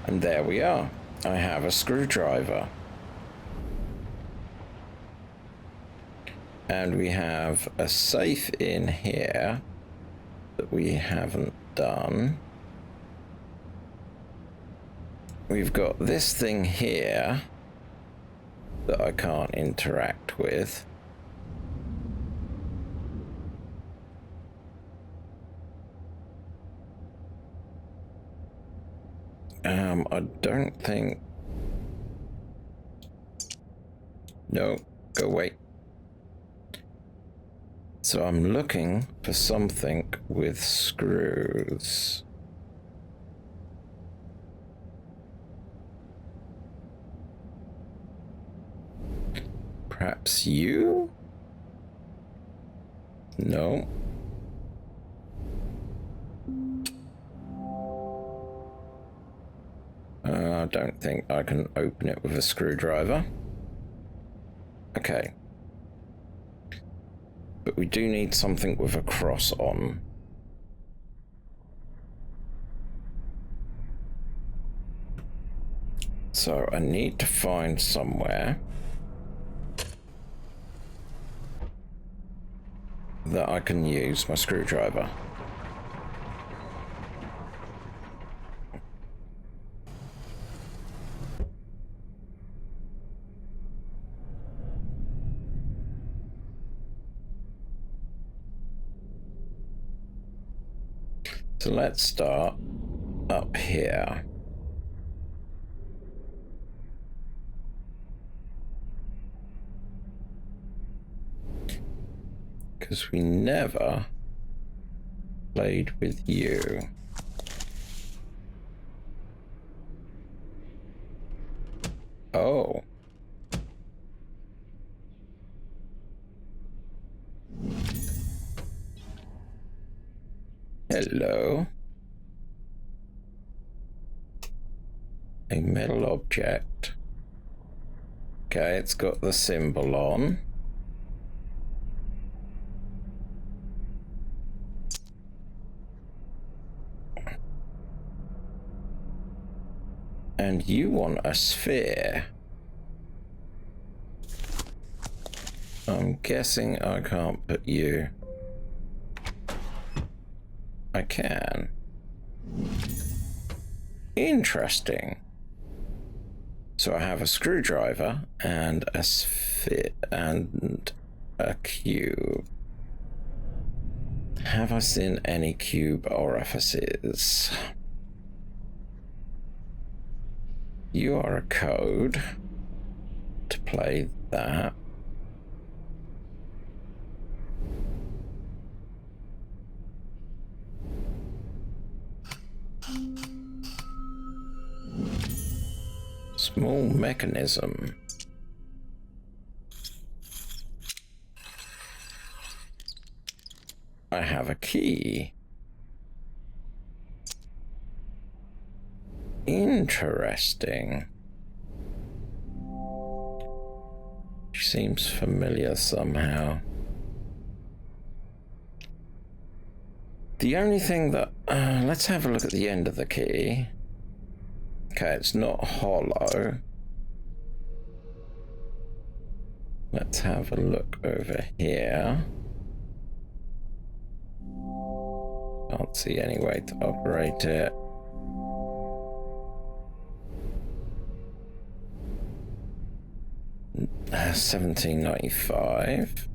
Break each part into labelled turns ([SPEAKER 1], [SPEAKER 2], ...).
[SPEAKER 1] And there we are. I have a screwdriver. And we have a safe in here that we haven't done. We've got this thing here that I can't interact with. I don't think... No, go away. So I'm looking for something with screws. Perhaps you? No. I don't think I can open it with a screwdriver. Okay. But we do need something with a cross on. So I need to find somewhere that I can use my screwdriver. So let's start up here. Because we never played with you. Oh. Hello. A metal object. Okay, it's got the symbol on. And you want a sphere. I'm guessing I can't put you. I can. Interesting. So I have a screwdriver and a sphere and a cube. Have I seen any cube orifices? You are a code to play that. Small mechanism. I have a key. Interesting. She seems familiar somehow. The only thing that... let's have a look at the end of the key. Okay, it's not hollow. Let's have a look over here. Can't see any way to operate it. $17.95.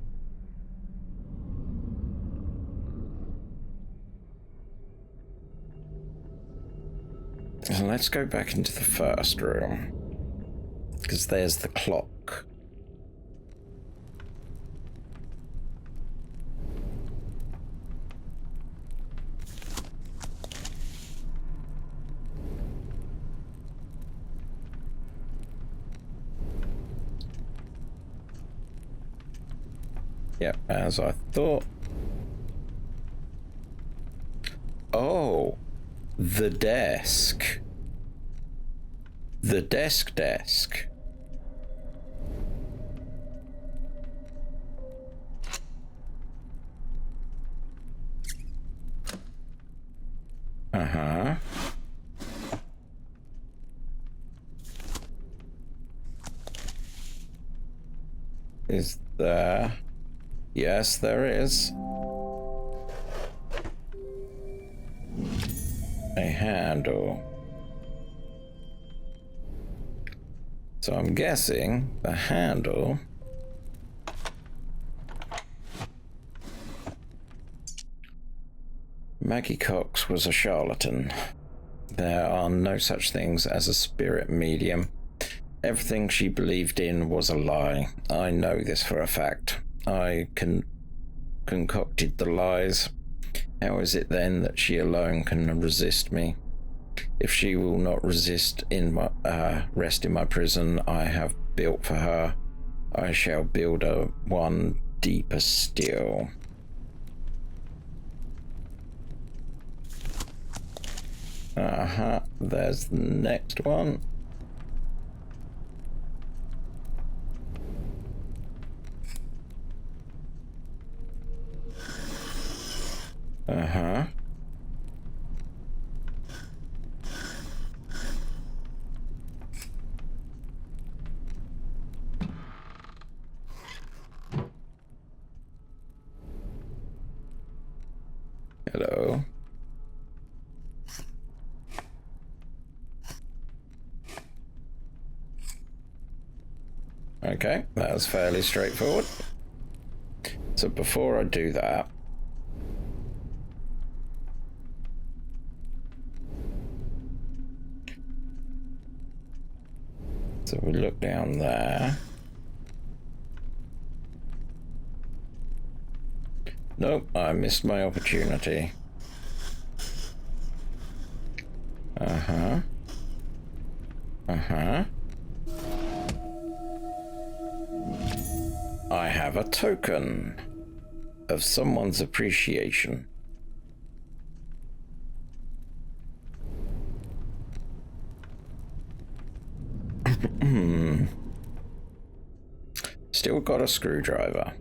[SPEAKER 1] Let's go back into the first room, because there's the clock. Yep, as I thought. Oh, the desk. The desk. Uh-huh. Is there? Yes, there is. A handle. So I'm guessing the handle Maggie Cox was a charlatan. There are no such things as a spirit medium. Everything she believed in was a lie. I know this for a fact. I concocted the lies. How is it then that she alone can resist me? If she will not resist in my rest in my prison I have built for her, I shall build one deeper still. There's the next one. Hello. Okay, that was fairly straightforward. So before I do that, so we look down there. Nope, I missed my opportunity. I have a token of someone's appreciation. Still got a screwdriver.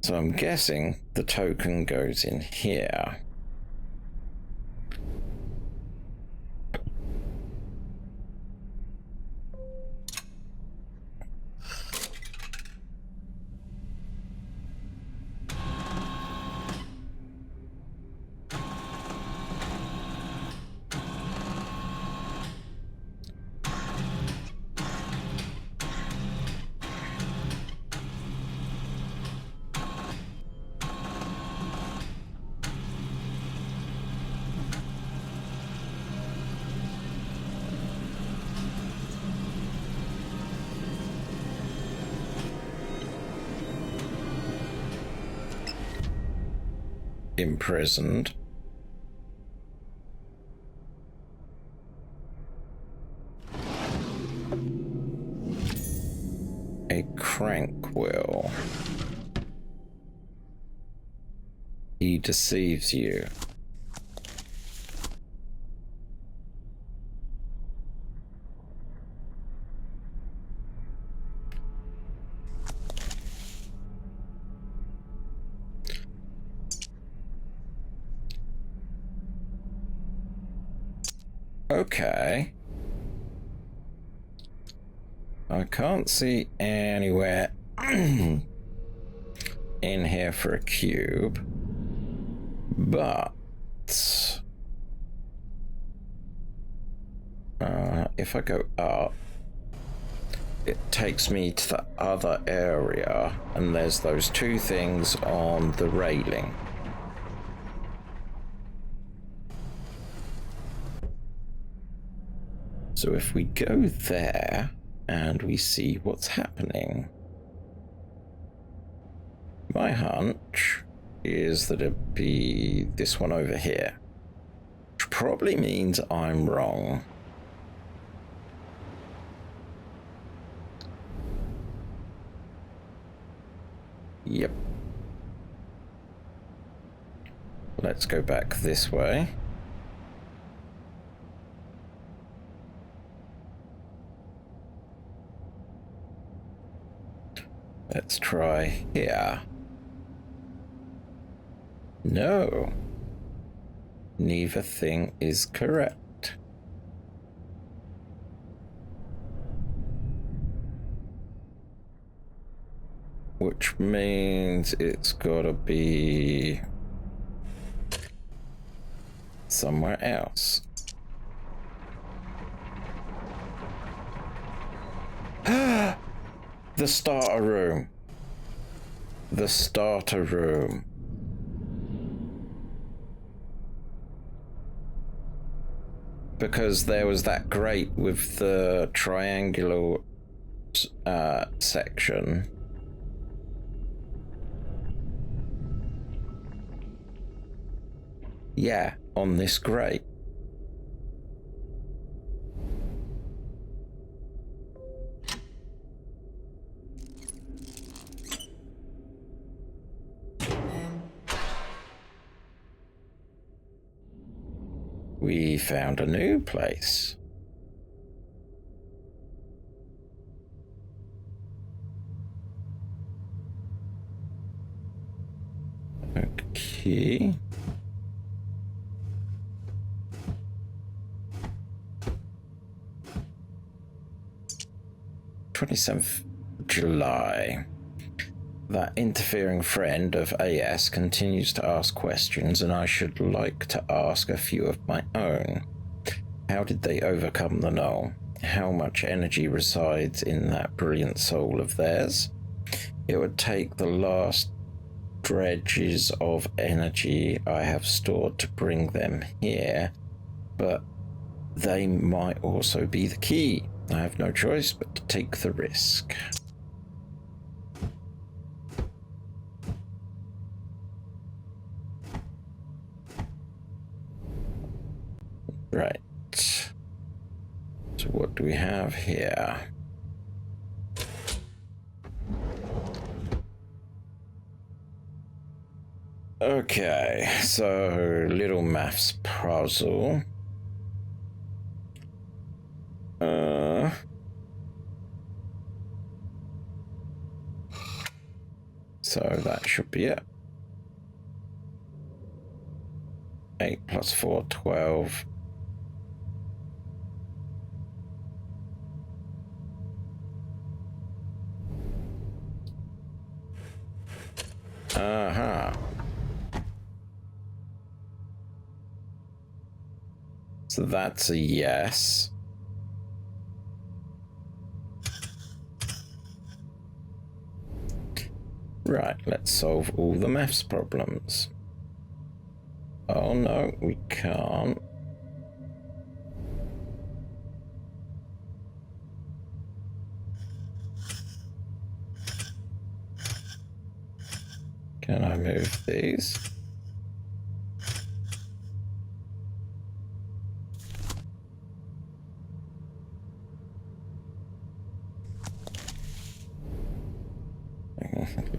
[SPEAKER 1] So I'm guessing the token goes in here. Imprisoned. A crank wheel. He deceives you. Okay. I can't see anywhere in here for a cube, but if I go up, it takes me to the other area, and there's those two things on the railing. So if we go there and we see what's happening, my hunch is that it'd be this one over here, which probably means I'm wrong. Yep. Let's go back this way. Let's try here. No. Neither thing is correct. which means it's gotta be somewhere else. The starter room. The starter room. Because there was that grate with the triangular section. Yeah, on this grate. We found a new place. Okay. July 27th. That interfering friend of AS continues to ask questions, and I should like to ask a few of my own. How did they overcome the null? How much energy resides in that brilliant soul of theirs? It would take the last dredges of energy I have stored to bring them here, but they might also be the key. I have no choice but to take the risk. Right. So what do we have here? Okay, so little maths puzzle. So that should be it. 8 plus 4, 12. So that's a yes. Right, let's solve all the maths problems. Oh no, we can't. Can I move these?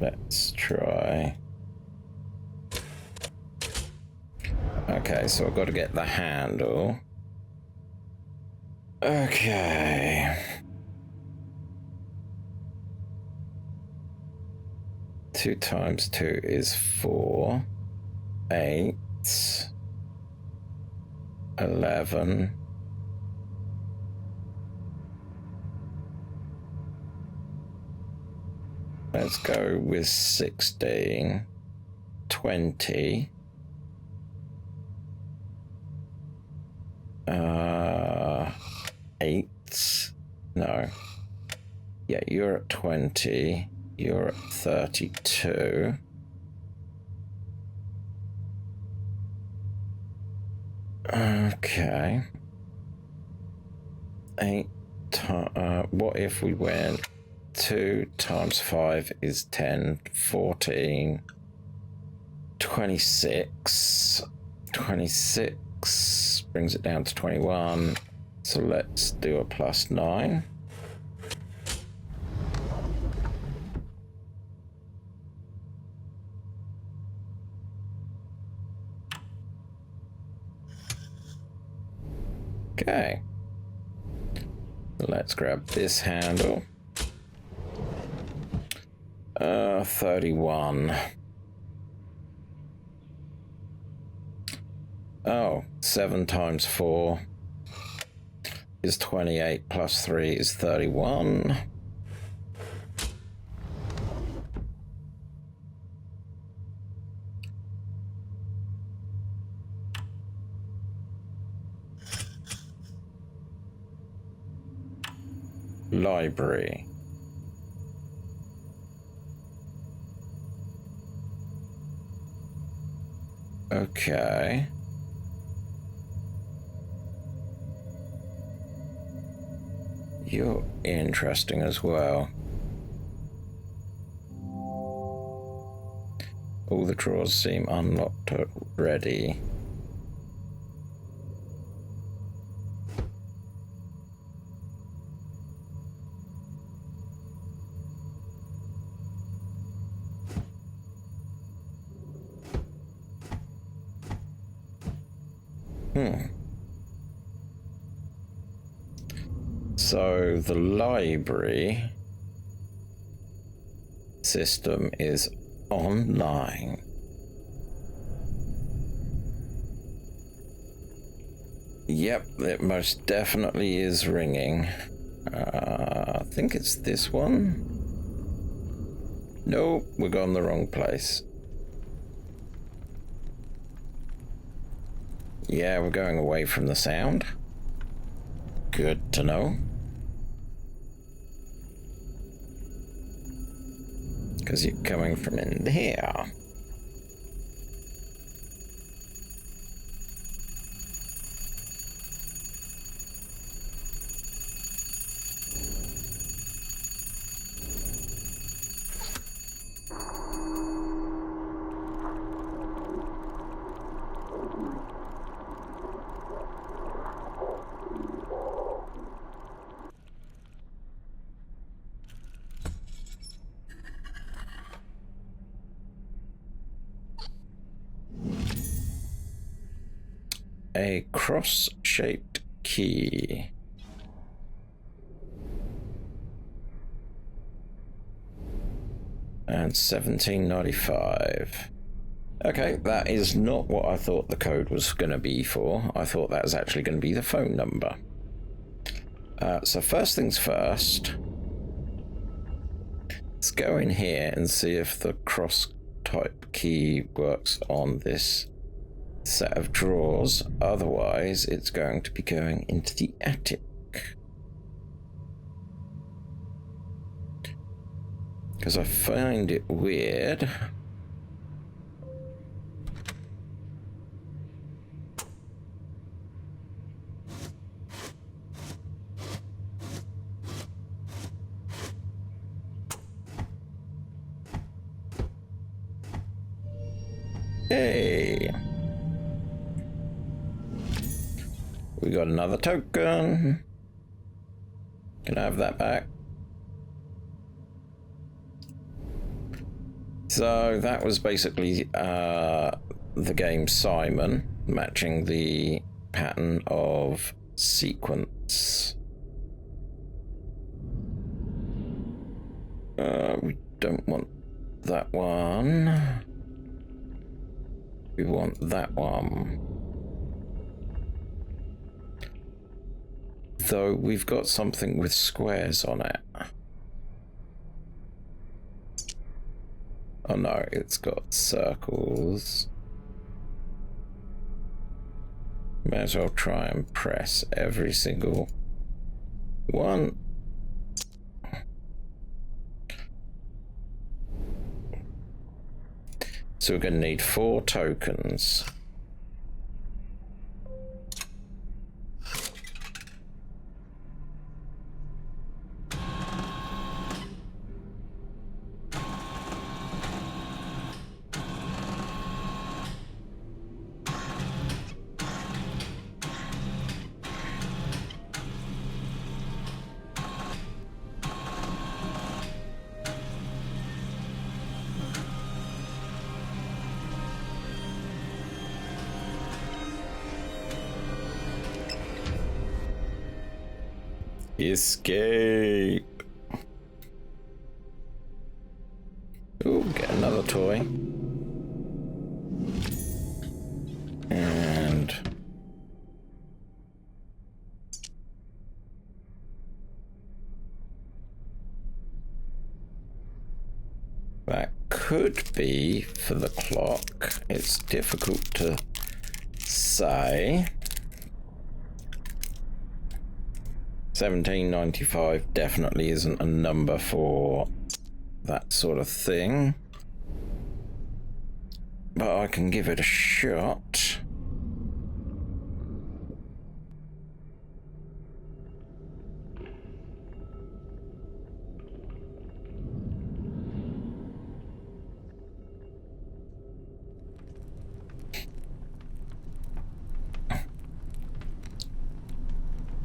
[SPEAKER 1] Let's try. Okay, so I've got to get the handle. Okay. 2 times 2 is 4. 8. 11. Let's go with 16. 20. 8. No. Yeah, you're at 20. You're at 32. Okay. 8. What if we went 2 times 5 is 10, 14, 26. 26 brings it down to 21. So let's do a plus 9. Okay. Let's grab this handle. 31. Oh, 7 times 4 is 28 plus 3 is 31. library. Okay. You're interesting as well. All the drawers seem unlocked already. So the library system is online. Yep, it most definitely is ringing. I think it's this one. Nope, we're going the wrong place. Yeah, we're going away from the sound. Good to know. Because you're coming from in here. A cross-shaped key. And 1795. Okay, that is not what I thought the code was going to be for. I thought that was actually going to be the phone number. So first things first. Let's go in here and see if the cross-type key works on this set of drawers. Otherwise, it's going to be going into the attic. Because I find it weird. Hey! We got another token. Can I have that back? So that was basically the game Simon, matching the pattern of sequence. We don't want that one. We want that one. Though we've got something with squares on it. Oh no, it's got circles. May as well try and press every single one. So we're going to need 4 tokens. Escape. Ooh, get another toy. And that could be for the clock. It's difficult to say. 1795 definitely isn't a number for that sort of thing. But I can give it a shot.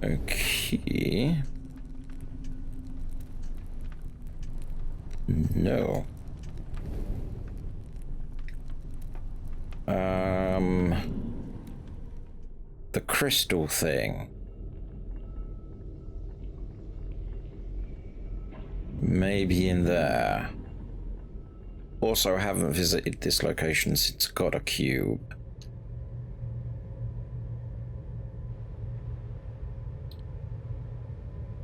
[SPEAKER 1] Okay. No. The crystal thing. Maybe in there. Also, I haven't visited this location since I got a cube.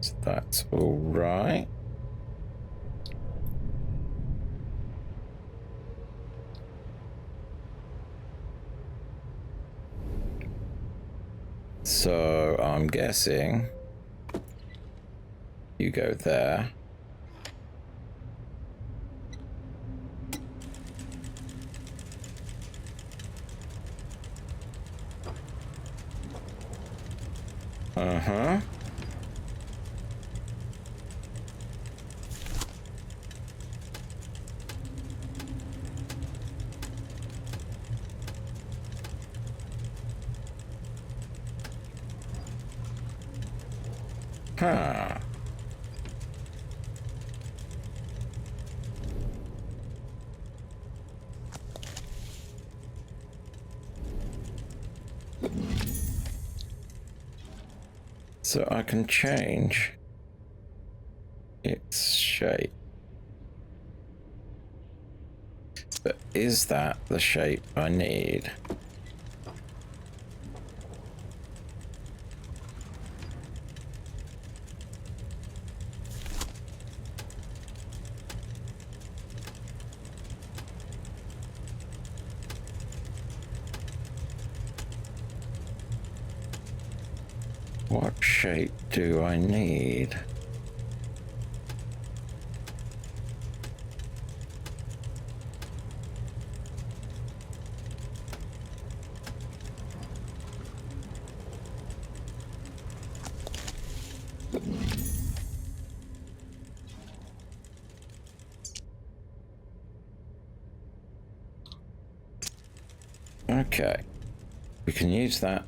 [SPEAKER 1] So that's all right. So I'm guessing you go there. Uh-huh. Huh. So I can change its shape. But is that the shape I need? What shape do I need? Okay, we can use that.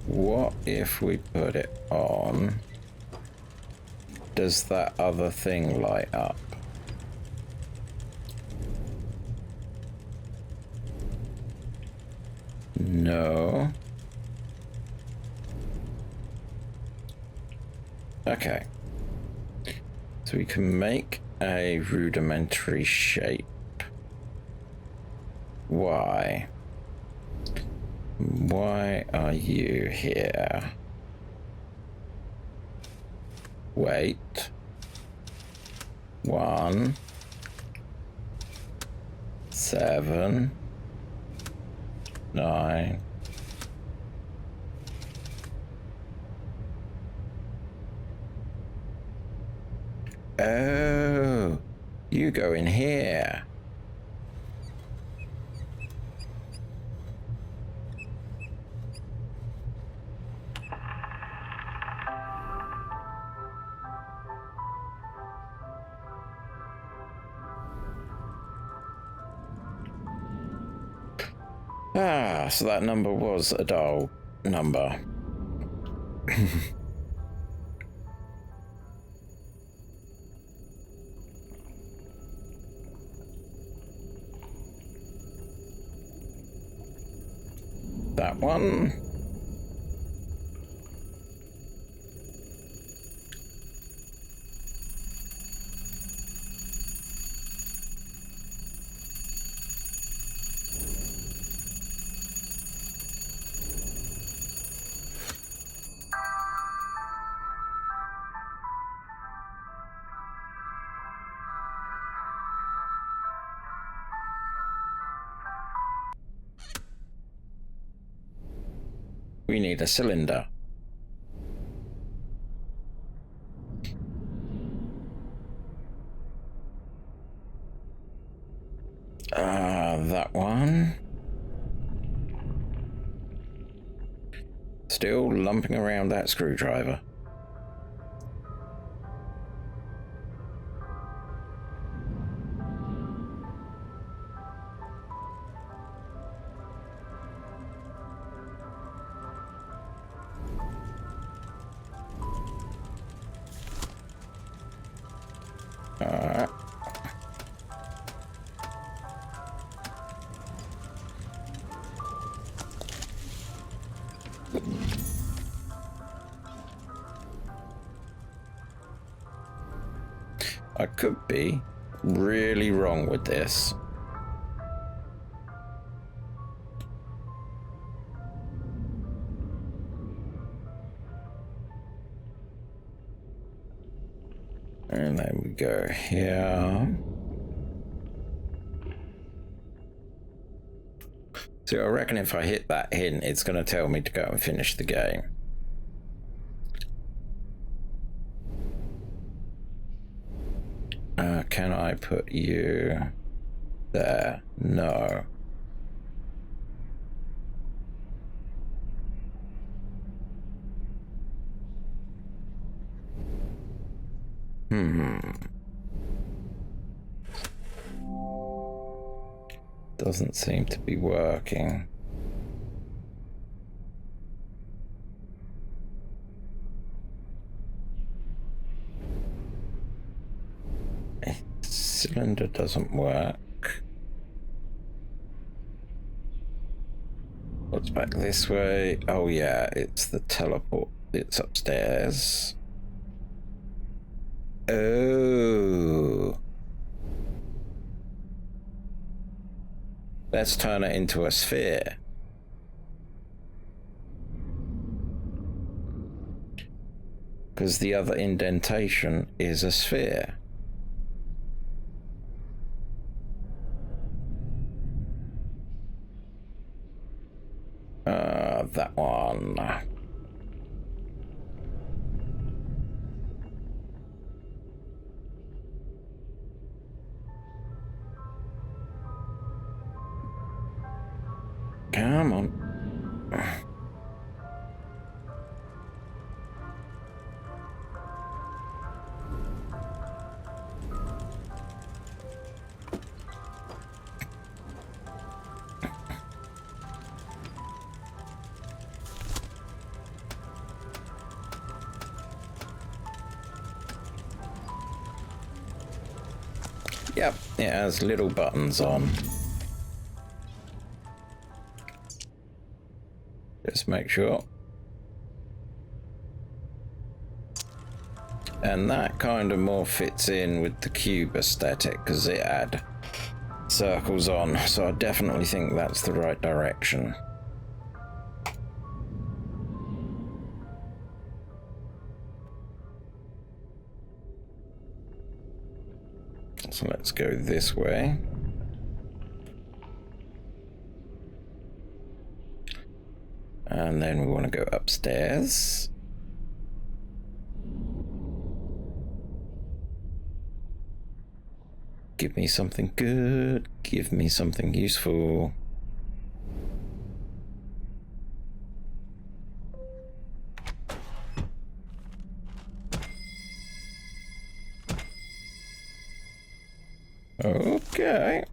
[SPEAKER 1] What if we put it on? Does that other thing light up? No. Okay. So we can make a rudimentary shape. Why? Why are you here? Wait. 1, 7, 9. Oh, you go in here. Ah, so that number was a dial number. That one. We need a cylinder. That one. Still lumping around that screwdriver. I could be really wrong with this. And then we go here. So I reckon if I hit that hint, it's going to tell me to go and finish the game. Can I put you there? No. Doesn't seem to be working. Cylinder doesn't work. What's back this way? Oh yeah, it's the teleport. It's upstairs. Oh. Let's turn it into a sphere. Because the other indentation is a sphere. That one. Come on. Yep, it has little buttons on. Just make sure. And that kind of more fits in with the cube aesthetic because it had circles on, so I definitely think that's the right direction. So let's go this way. And then we want to go upstairs. Give me something good. Give me something useful. Okay.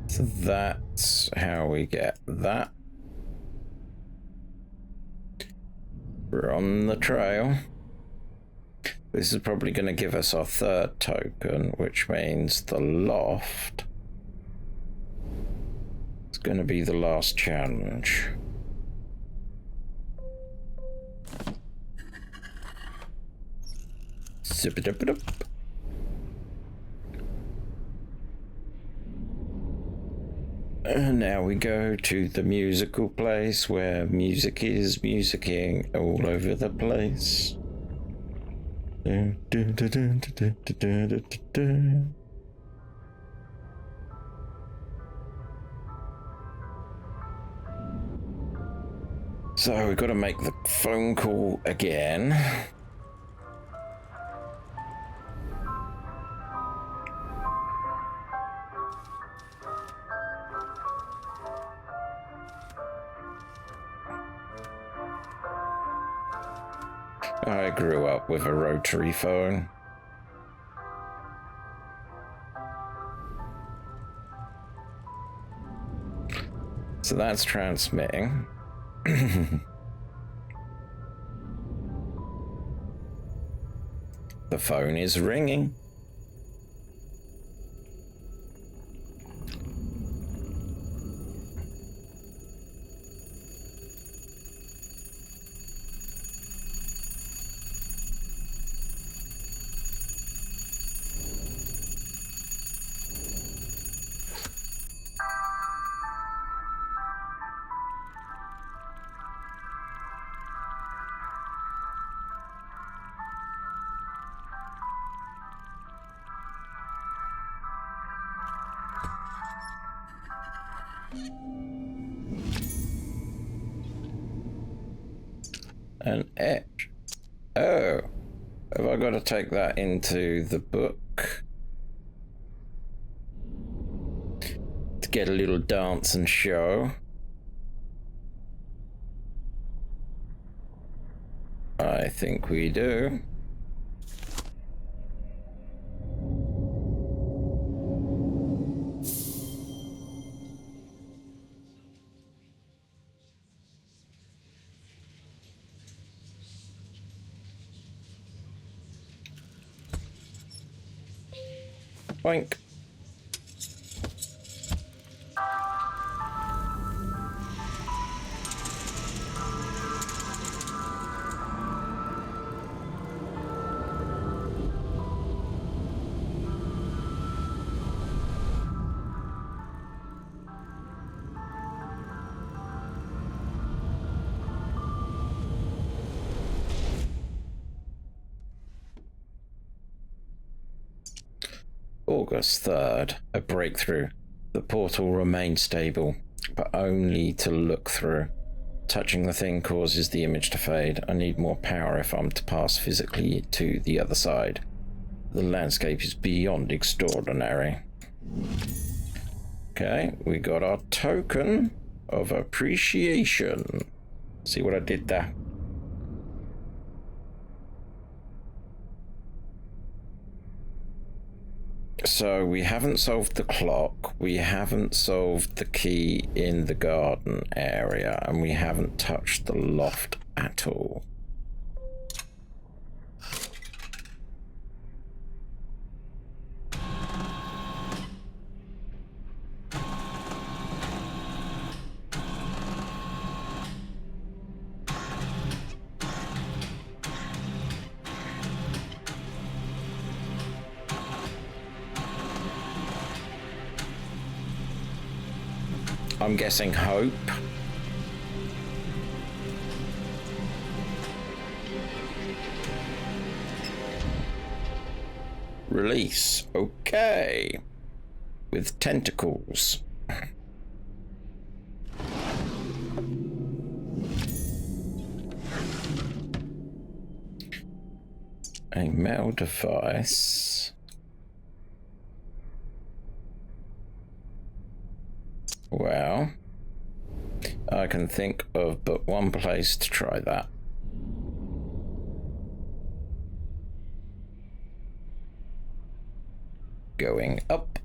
[SPEAKER 1] So that's how we get that. We're on the trail. This is probably going to give us our third token, which means the loft is going to be the last challenge. Zip it up it up. And now we go to the musical place where music is musicking all over the place. So we've got to make the phone call again. I grew up with a rotary phone. So that's transmitting. The phone is ringing. An etch. Oh, have I got to take that into the book to get a little dance and show? I think we do. Boink. August 3rd, a breakthrough. The portal remains stable, but only to look through. Touching the thing causes the image to fade. I need more power if I'm to pass physically to the other side. The landscape is beyond extraordinary. Okay, we got our token of appreciation. See what I did there? So we haven't solved the clock, we haven't solved the key in the garden area, and we haven't touched the loft at all. I'm guessing hope. Release. Okay. With tentacles. A mail device. Well, I can think of but one place to try that. Going up.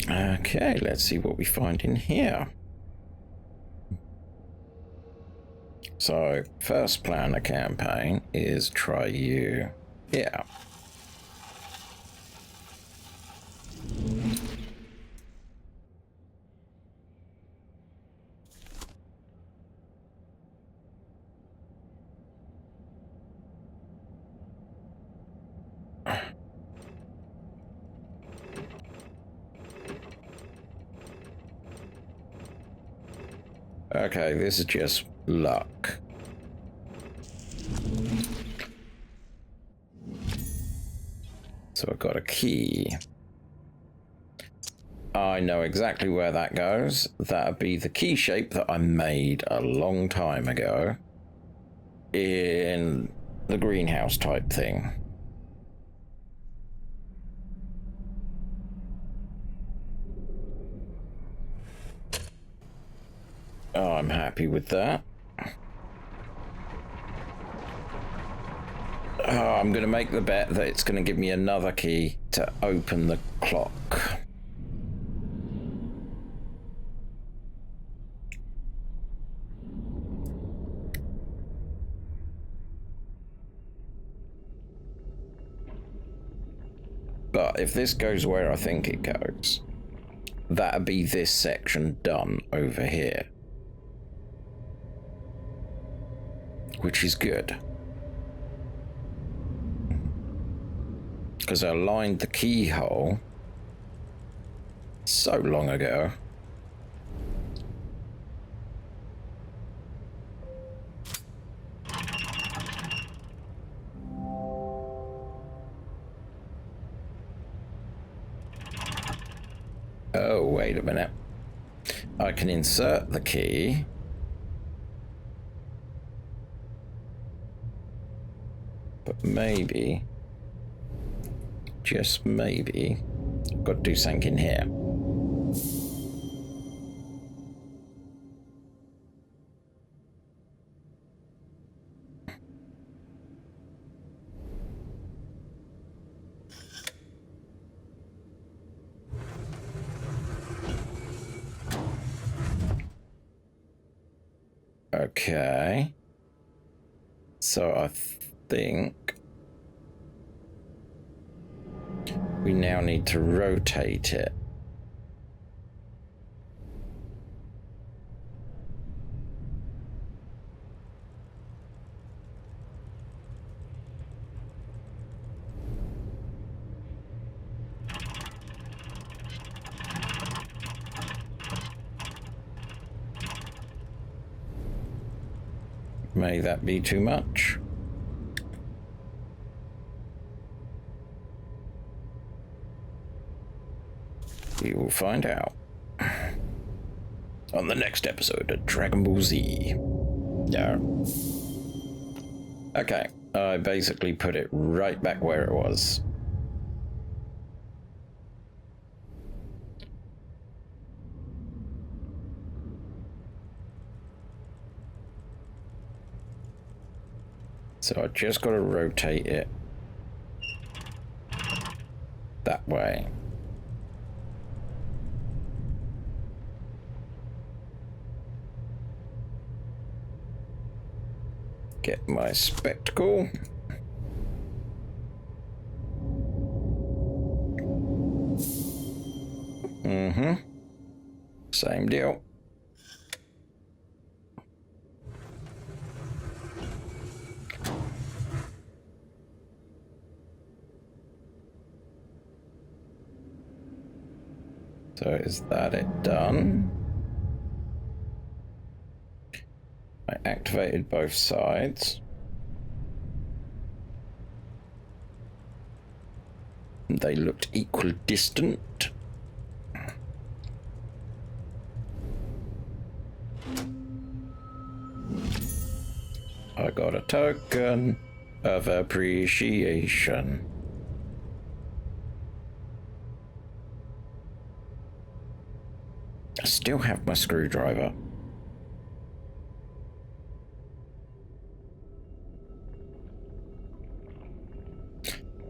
[SPEAKER 1] Okay, let's see what we find in here. So, first plan of campaign is try you here. Okay, this is just luck. So I've got a key. I know exactly where that goes. That would be the key shape that I made a long time ago in the greenhouse type thing. Oh, I'm happy with that. Oh, I'm going to make the bet that it's going to give me another key to open the clock. But if this goes where I think it goes, that'd be this section done over here. Which is good. Because I aligned the keyhole so long ago. Oh, wait a minute. I can insert the key. But maybe, just maybe, I've got to do something in here. Okay. So I think we now need to rotate it. May that be too much? We will find out on the next episode of Dragon Ball Z. No. Okay, I basically put it right back where it was. So I just got to rotate it that way. Get my spectacle. Same deal. So is that it done? I activated both sides. They looked equidistant. I got a token of appreciation. I still have my screwdriver.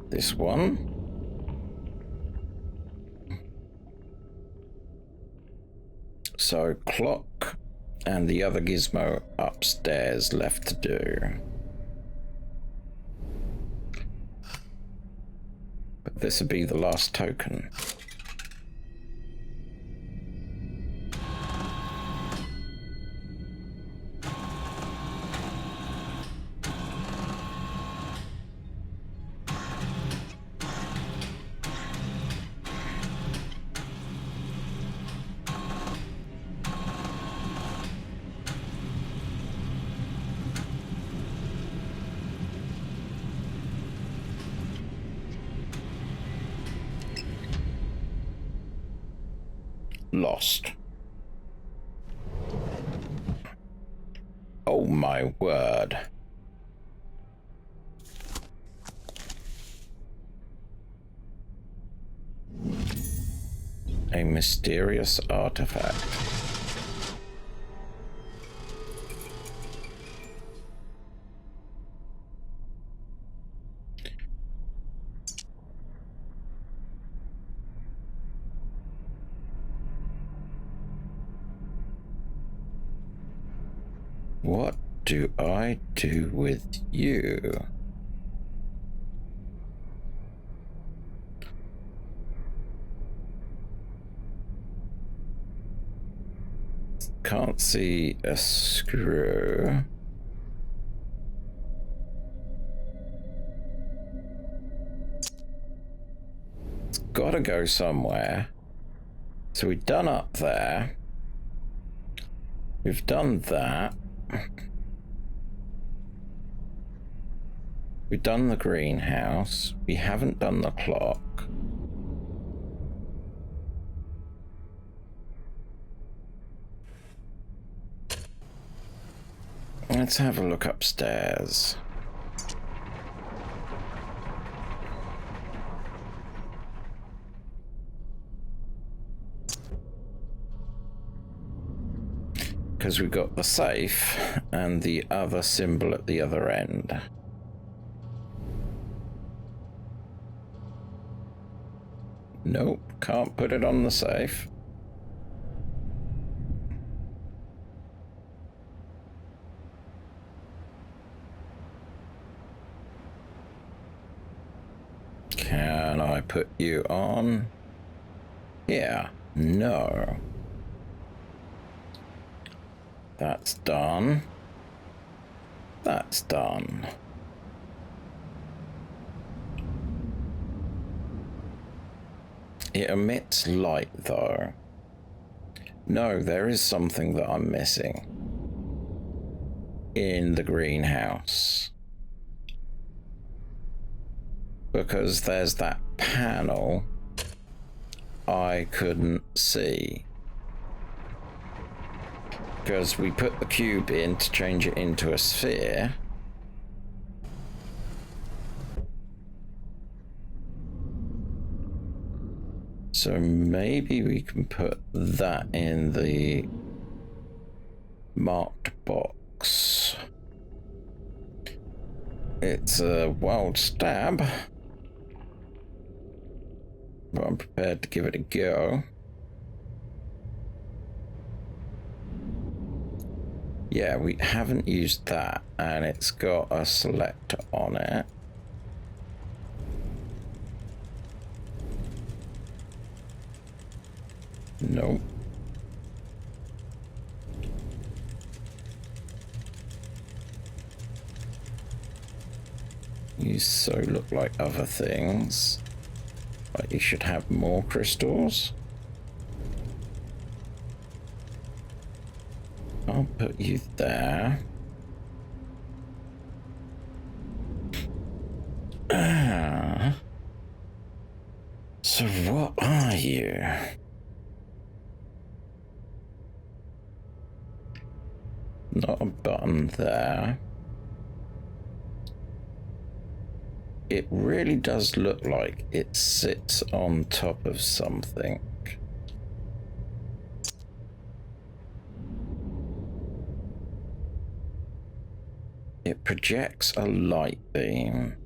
[SPEAKER 1] This one. So clock and the other gizmo upstairs left to do. But this would be the last token. lost. Oh my word. A mysterious artifact. What do I do with you? Can't see a screw. It's gotta go somewhere. So we've done up there. We've done that. We've done the greenhouse. We haven't done the clock. Let's have a look upstairs. Because we've got the safe and the other symbol at the other end. Nope, can't put it on the safe. Can I put you on? Yeah, no. That's done. That's done. It emits light, though. No, there is something that I'm missing in the greenhouse. Because there's that panel I couldn't see. Because we put the cube in to change it into a sphere. So maybe we can put that in the marked box. It's a wild stab, but I'm prepared to give it a go. Yeah, we haven't used that, and it's got a selector on it. Nope. You so look like other things. Like you should have more crystals. I'll put you there. So what are you? Not a button there. It really does look like it sits on top of something. It projects a light beam.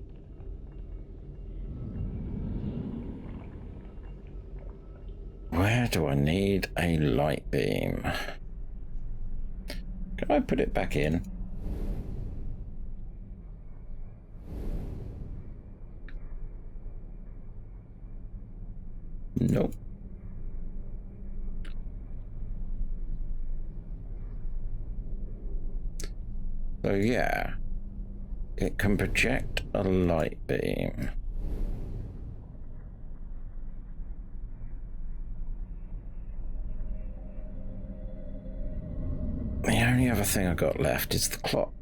[SPEAKER 1] Where do I need a light beam? Can I put it back in? Nope. So yeah, it can project a light beam. The only other thing I got left is the clock.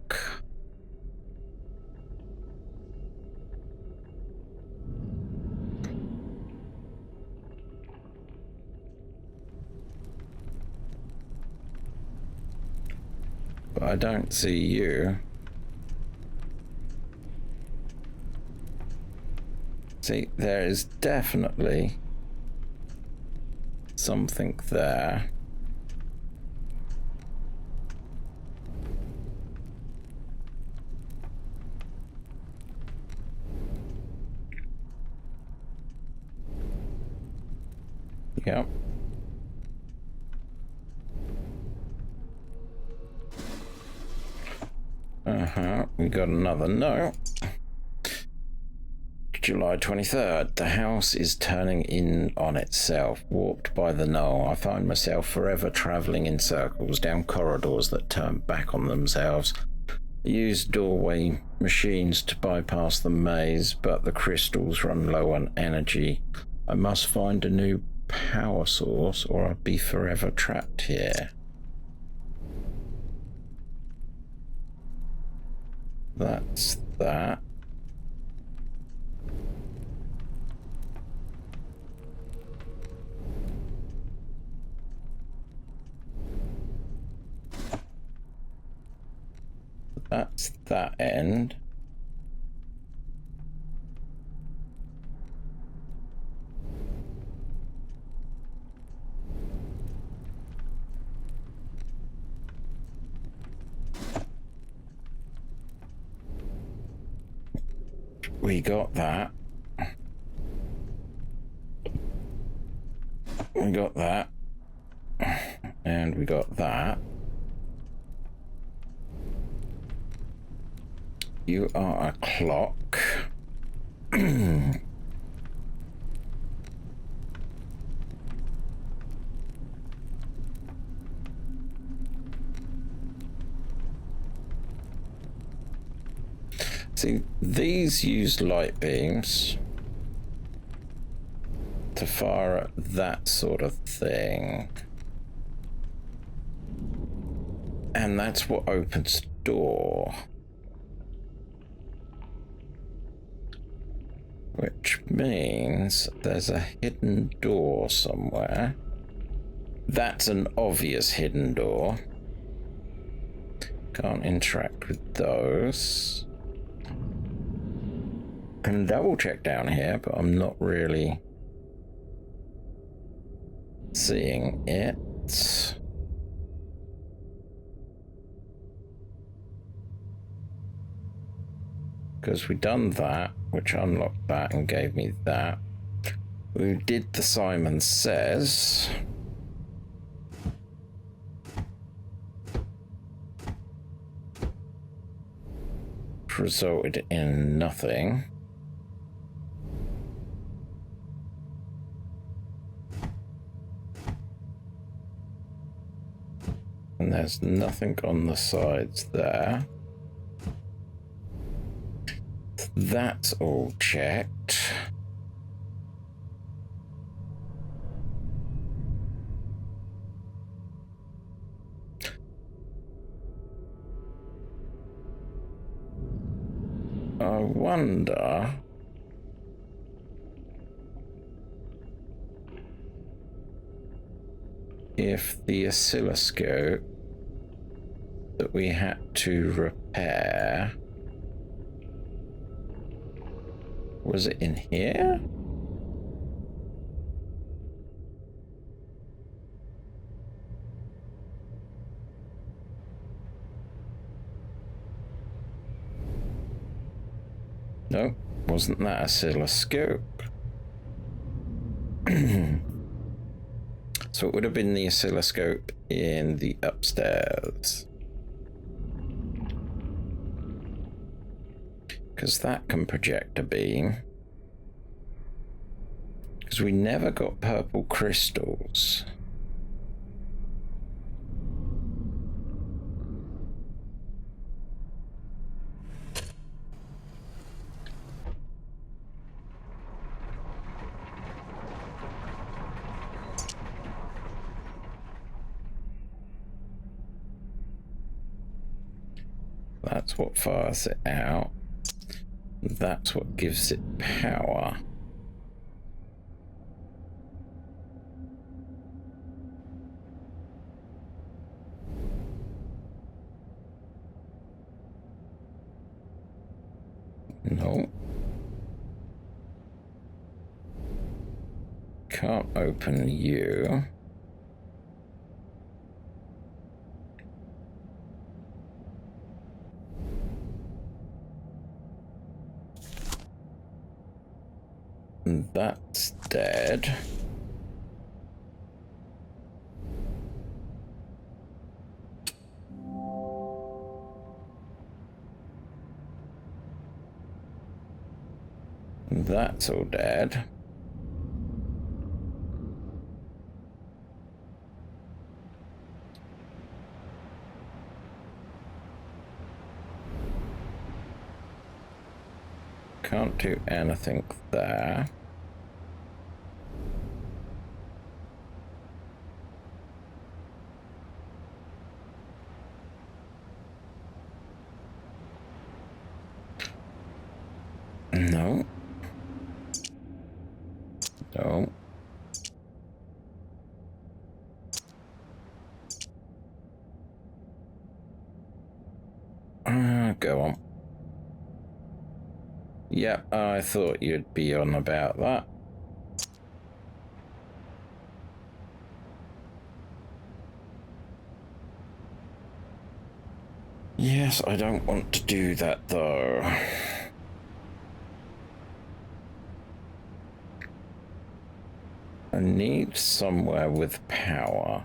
[SPEAKER 1] But I don't see you. See, there is definitely something there. Yep. We got another note. July 23rd. The house is turning in on itself. Warped by the null. I find myself forever travelling in circles down corridors that turn back on themselves. I use doorway machines to bypass the maze, but the crystals run low on energy. I must find a new power source or I'll be forever trapped here. That's that. That's that end. We got that. We got that. And we got that. You are a clock. See, these use light beams to fire at that sort of thing. And that's what opens the door. Which means there's a hidden door somewhere. That's an obvious hidden door. Can't interact with those. Can double check down here, but I'm not really seeing it. Because we done that, which unlocked that and gave me that. We did the Simon Says. Which resulted in nothing. And there's nothing on the sides there. That's all checked. I wonder if the oscilloscope that we had to repair, was it in here? No, wasn't that oscilloscope? So it would have been the oscilloscope in the upstairs. Because that can project a beam. Because we never got purple crystals. That's what fires it out. That's what gives it power. No. Can't open you. That's dead. That's all dead. Can't do anything there. No. No. Go on. Yep, I thought you'd be on about that. Yes, I don't want to do that though. I need somewhere with power.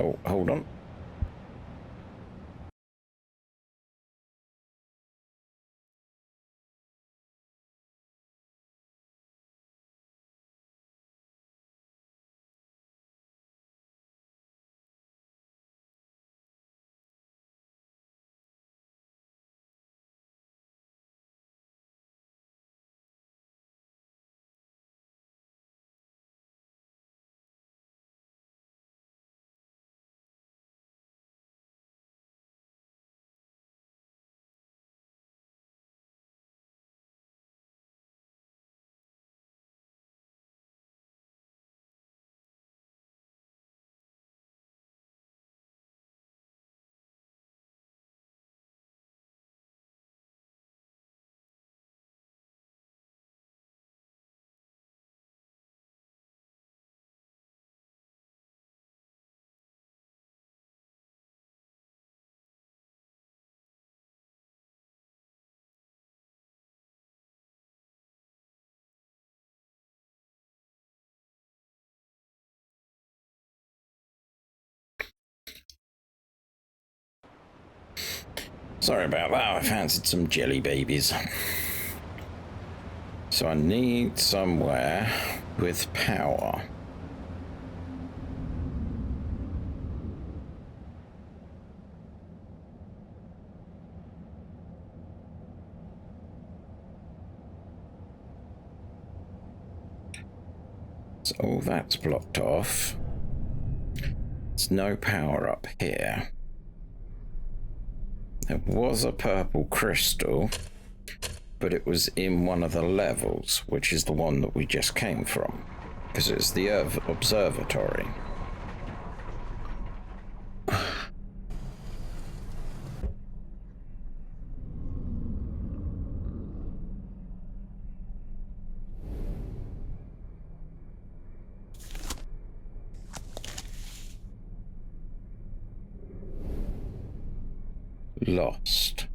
[SPEAKER 1] Oh, hold on. Sorry about that, I fancied some jelly babies. So I need somewhere with power. So that's blocked off. There's no power up here. There was a purple crystal, but it was in one of the levels, which is the one that we just came from, because it's the observatory. Lost.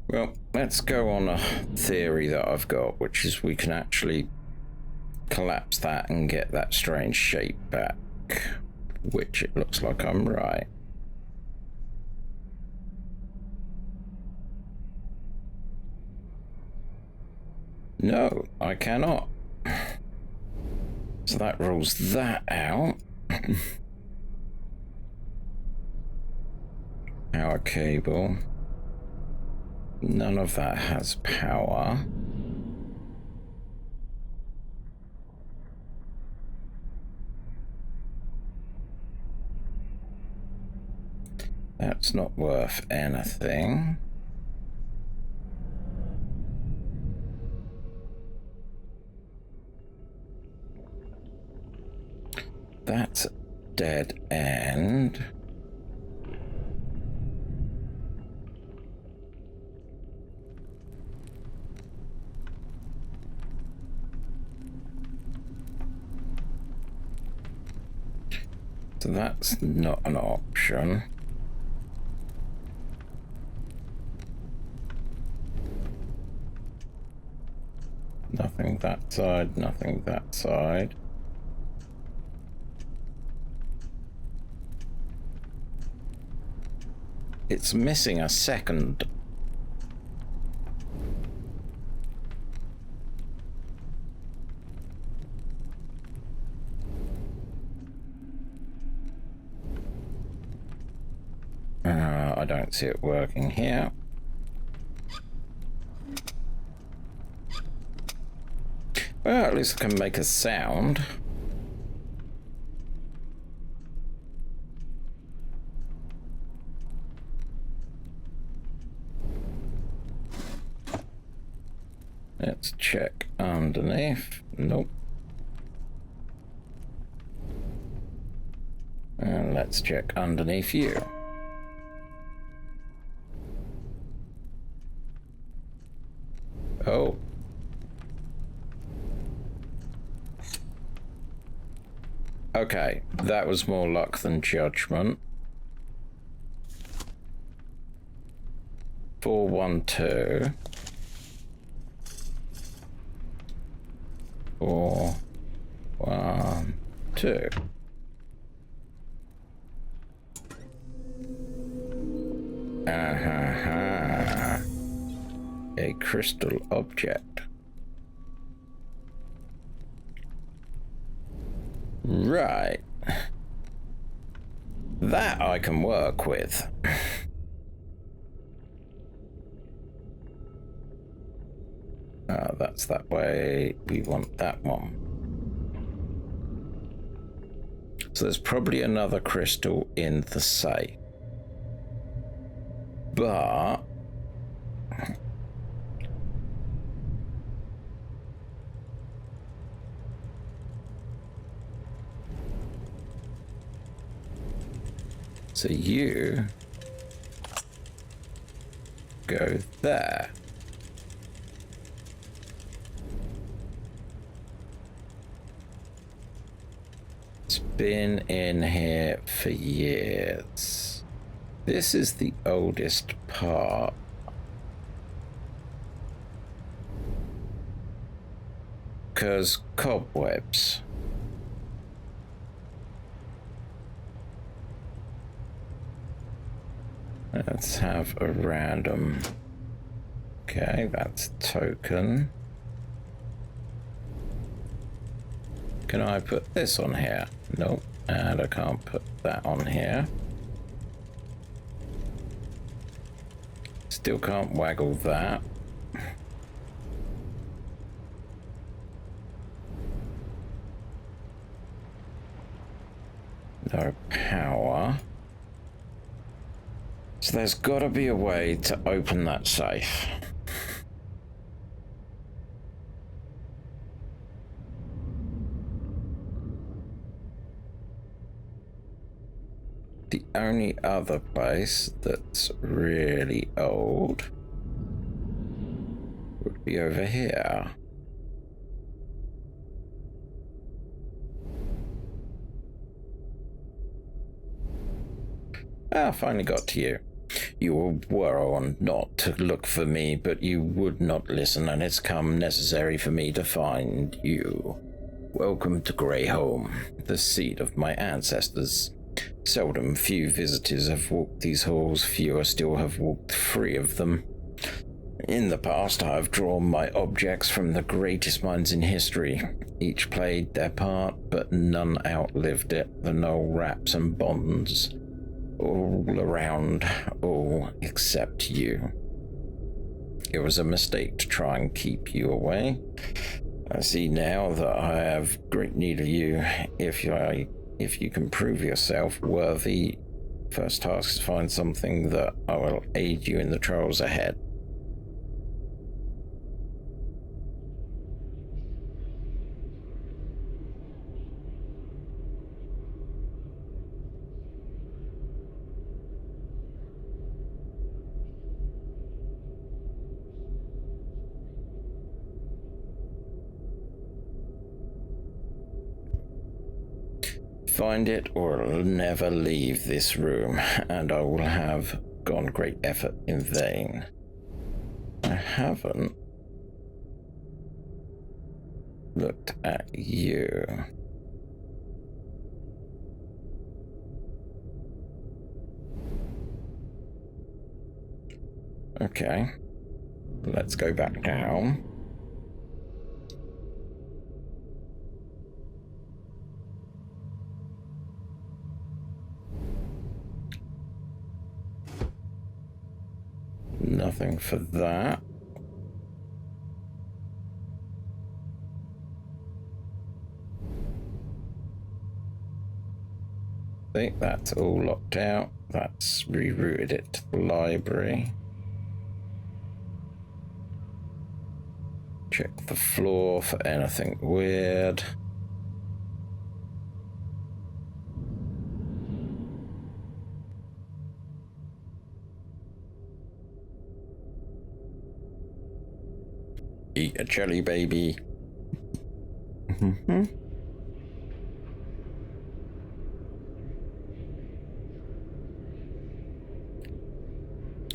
[SPEAKER 1] Well, let's go on a theory that I've got, which is we can actually collapse that and get that strange shape back, which it looks like I'm right. No, I cannot. So that rules that out. Power cable. None of that has power. That's not worth anything. That's dead end. So that's not an option. Nothing that side, nothing that side. It's missing a second. I don't see it working here. Well, at least I can make a sound. Let's check underneath. Nope. And let's check underneath you. Oh. Okay, that was more luck than judgment. 412. 4 1 2. A crystal object. Right. That I can work with. That's that way. We want that one. So there's probably another crystal in the safe. But so you go there. It's been in here for years. This is the oldest part. Because cobwebs. Let's have a random. Okay, that's token. Can I put this on here? Nope. And I can't put that on here. Still can't waggle that. No power. So there's got to be a way to open that safe. The only other place that's really old would be over here. I finally got to you. You were warned not to look for me, but you would not listen, and it's come necessary for me to find you. Welcome to Greyholm, the seat of my ancestors. Seldom few visitors have walked these halls, fewer still have walked free of them. In the past, I have drawn my objects from the greatest minds in history. Each played their part, but none outlived it. The knoll wraps and bonds all around, all except you. It was a mistake to try and keep you away. I see now that I have great need of you. If you can prove yourself worthy, first task is to find something that I will aid you in the trials ahead. find it or I'll never leave this room, and I will have gone great effort in vain. I haven't looked at you. Okay, let's go back down. Nothing for that. I think that's all locked out. That's rerouted it to the library. Check the floor for anything weird. Eat a jelly baby.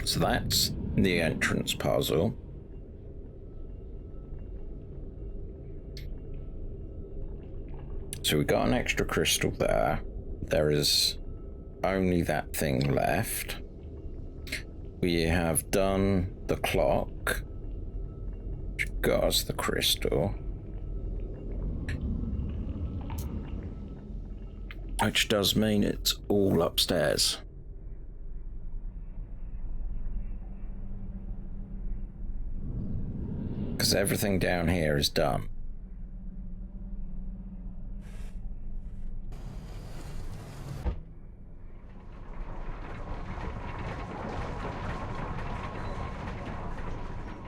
[SPEAKER 1] So that's the entrance puzzle. So we got an extra crystal there. There is only that thing left. We have done the clock, which got us the crystal, which does mean it's all upstairs. Because everything down here is done.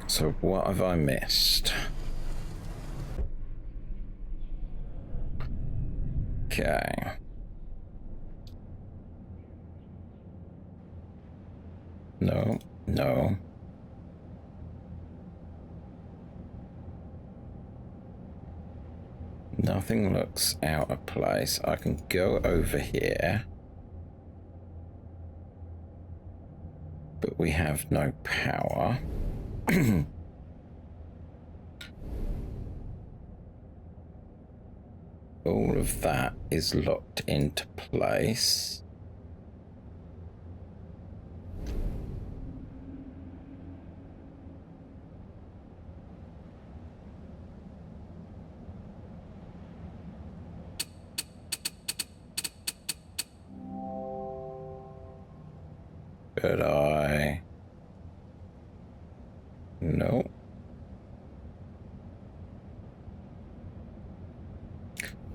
[SPEAKER 1] So what have I missed? Okay. No, no. Nothing looks out of place. I can go over here. But we have no power. All of that is locked into place. Could I? No.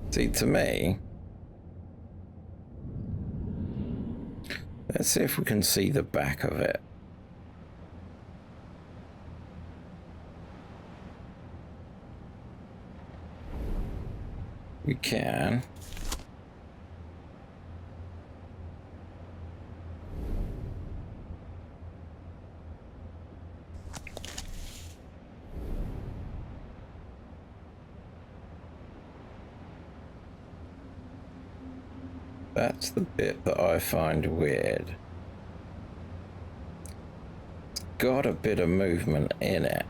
[SPEAKER 1] See, to me, let's see if we can see the back of it. We can. That's the bit that I find weird. It's got a bit of movement in it.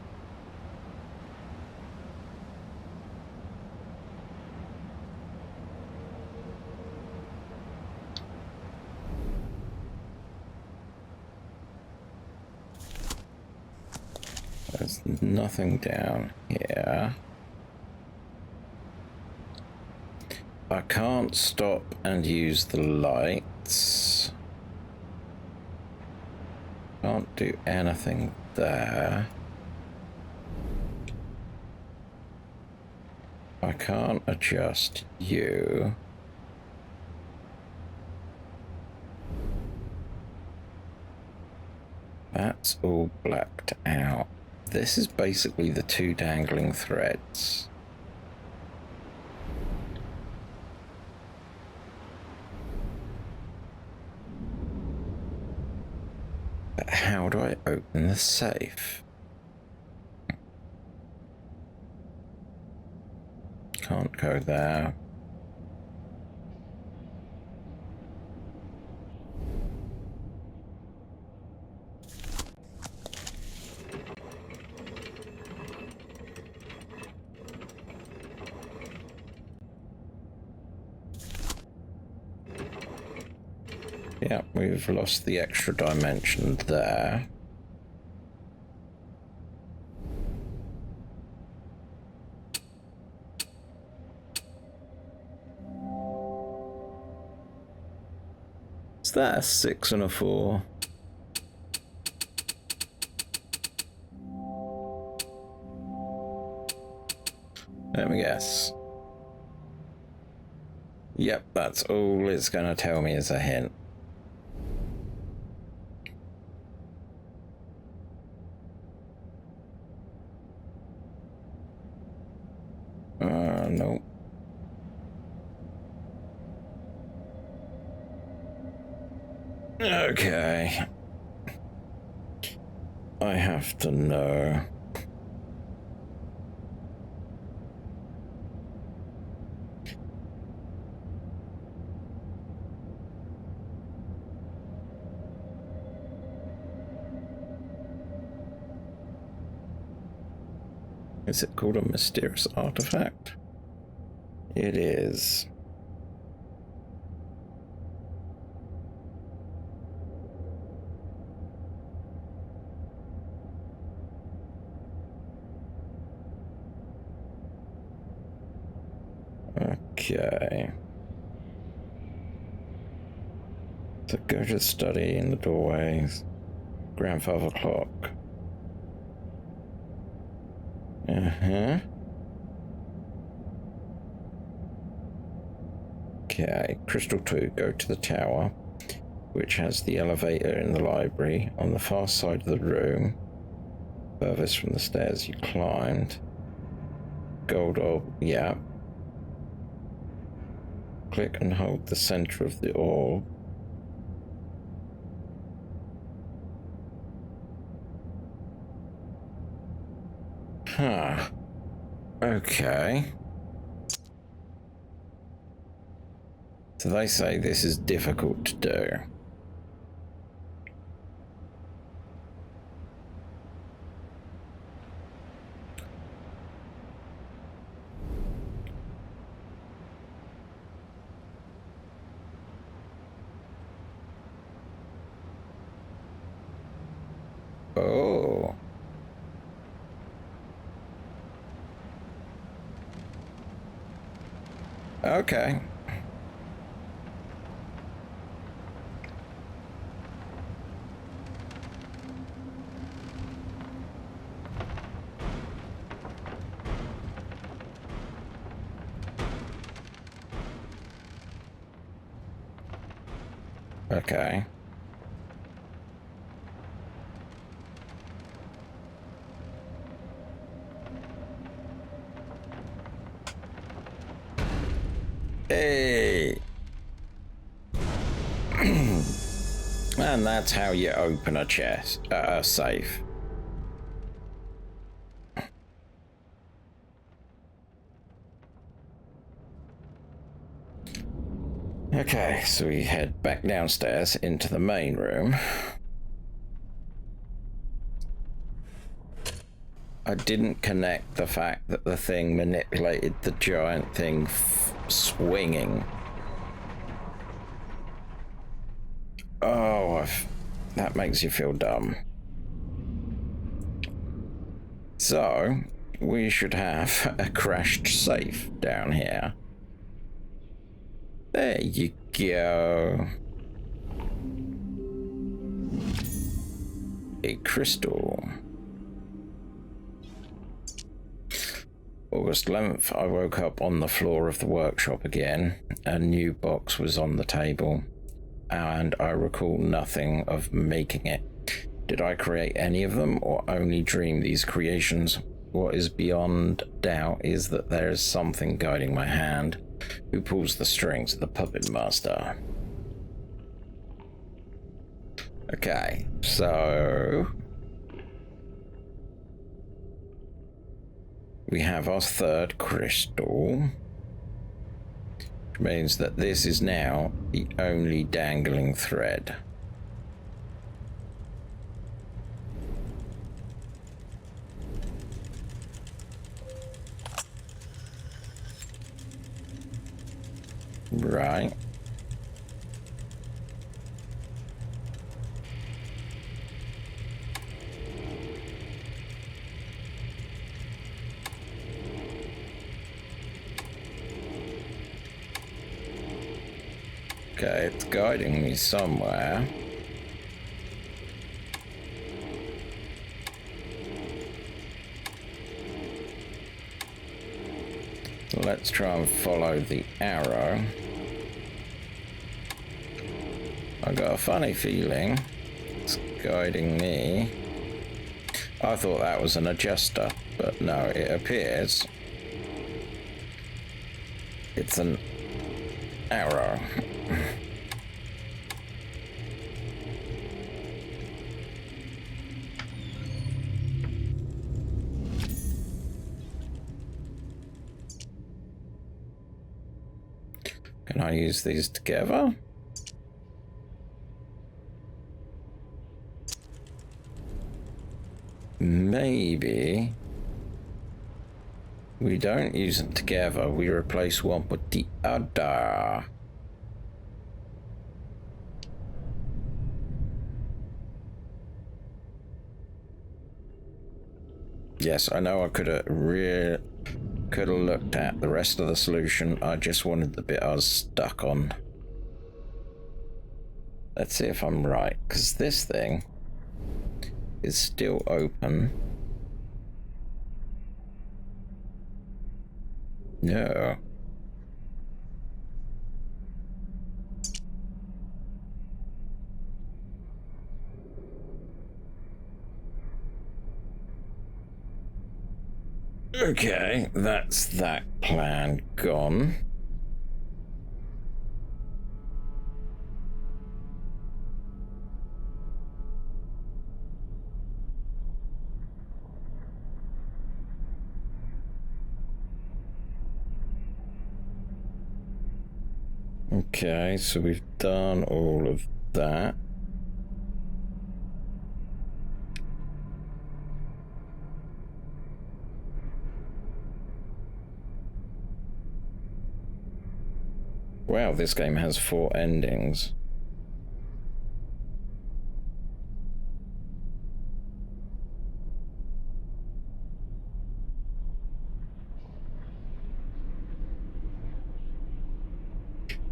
[SPEAKER 1] There's nothing down here. I can't stop and use the lights. Can't do anything there. I can't adjust you. That's all blacked out. This is basically the two dangling threads. But how do I open the safe? Can't go there. Yeah, we've lost the extra dimension there. Is that a 6 and a 4? Let me guess. Yep, that's all it's going to tell me as a hint. No. Okay. I have to know. Is it called a mysterious artifact? It is. Okay. So go to the study in the doorways. Grandfather clock. Okay, Crystal 2, go to the tower, which has the elevator in the library on the far side of the room, furthest from the stairs you climbed. Gold orb, yeah. Click and hold the center of the orb. Huh. Okay. So they say this is difficult to do. Oh. Okay. Okay. Hey. And that's how you open a chest, a safe. Okay, so we head back downstairs into the main room. I didn't connect the fact that the thing manipulated the giant thing swinging. Oh, that makes you feel dumb. So, we should have a crashed safe down here. There you go. A crystal. August 11th, I woke up on the floor of the workshop again. A new box was on the table, and I recall nothing of making it. Did I create any of them, or only dream these creations? What is beyond doubt is that there is something guiding my hand. Who pulls the strings of the puppet master? Okay, so we have our third crystal, which means that this is now the only dangling thread. Right. Okay, it's guiding me somewhere. Let's try and follow the arrow. I got a funny feeling it's guiding me. I thought that was an adjuster, but no, it appears it's an arrow. Can I use these together? Maybe we don't use them together, we replace one with the other. Yes, I know I could have looked at the rest of the solution. I just wanted the bit I was stuck on. Let's see if I'm right, because this thing is still open. No. Okay, that's that plan gone. Okay, so we've done all of that. Wow, this game has 4 endings.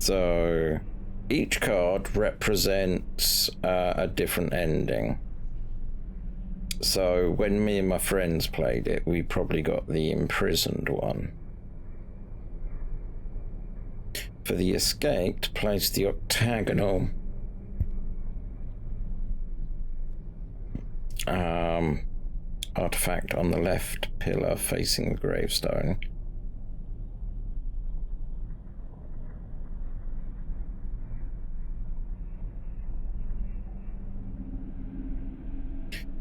[SPEAKER 1] So each card represents a different ending. So when me and my friends played it, we probably got the imprisoned one. For the escaped, place the octagonal artifact on the left pillar facing the gravestone.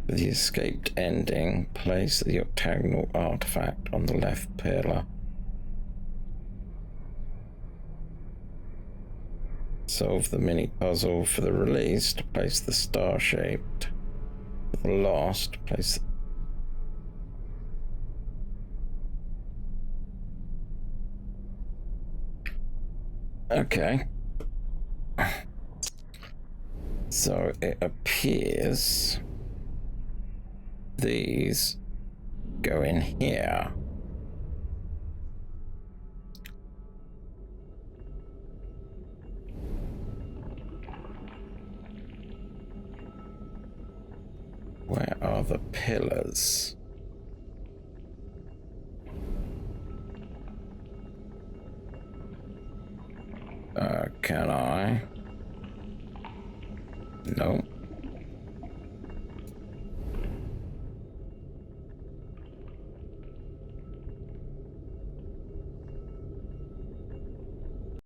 [SPEAKER 1] For the escaped ending, place the octagonal artifact on the left pillar. Solve the mini puzzle. For the released, place the star shaped. For the lost, place. Okay. So it appears these go in here. Where are the pillars? Can I? No.